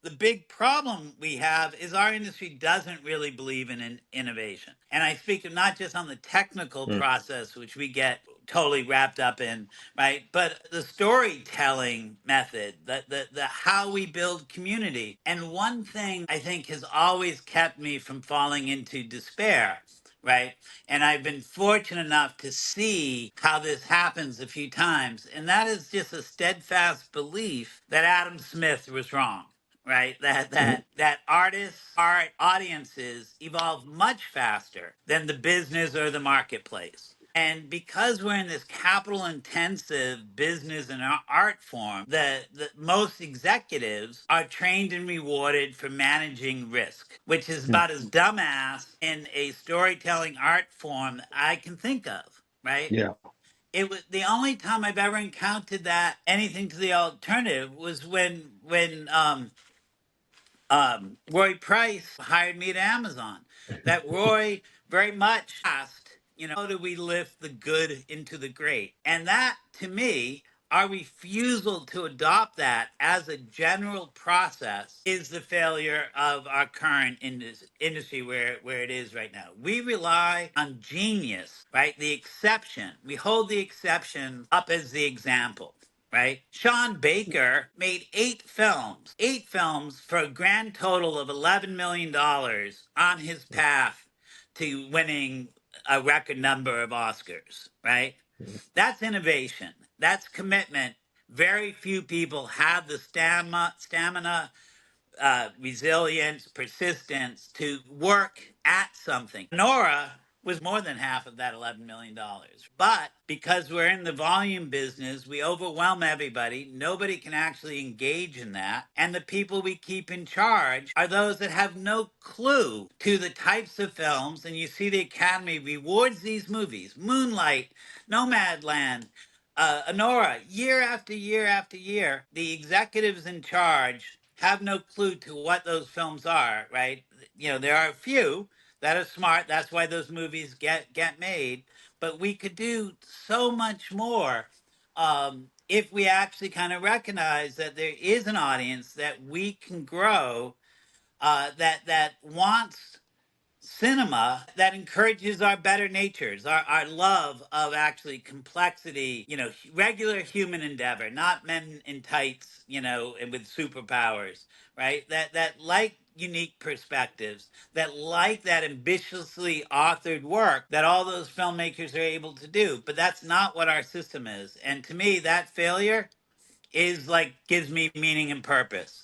The big problem we have is our industry doesn't really believe in innovation. And I speak of not just on the technical Mm. process, which we get totally wrapped up in, right? But the storytelling method, the how we build community. And one thing I think has always kept me from falling into despair, right? And I've been fortunate enough to see how this happens a few times. And that is just a steadfast belief that Adam Smith was wrong, right? Mhm. That artists, art audiences evolve much faster than the business or the marketplace. And because we're in this capital intensive business and art form, the most executives are trained and rewarded for managing risk, which is Mm. about as dumbass in a storytelling art form I can think of, right? Yeah. It was the only time I've ever encountered that anything to the alternative was when Roy Price hired me to Amazon. That Roy very much asked, how do we lift the good into the great? And that, to me, our refusal to adopt that as a general process is the failure of our current industry where it is right now. We rely on genius, right? The exception. We hold the exception up as the example, right? Sean Baker made eight films for a grand total of $11 million on his path to winning a record number of Oscars, right? That's innovation. That's commitment. Very few people have the stamina, resilience, persistence to work at something. Nora was more than half of that $11 million. But because we're in the volume business, we overwhelm everybody. Nobody can actually engage in that. And the people we keep in charge are those that have no clue to the types of films. And you see the Academy rewards these movies: Moonlight, Nomadland, Honora, year after year after year. The executives in charge have no clue to what those films are, right? There are a few that are smart. That's why those movies get made. But we could do so much more if we actually kind of recognize that there is an audience that we can grow, that wants cinema, that encourages our better natures, our love of actually complexity, regular human endeavor, not men in tights, and with superpowers, right? That like unique perspectives, that like that ambitiously authored work that all those filmmakers are able to do. But that's not what our system is. And to me, that failure is like gives me meaning and purpose.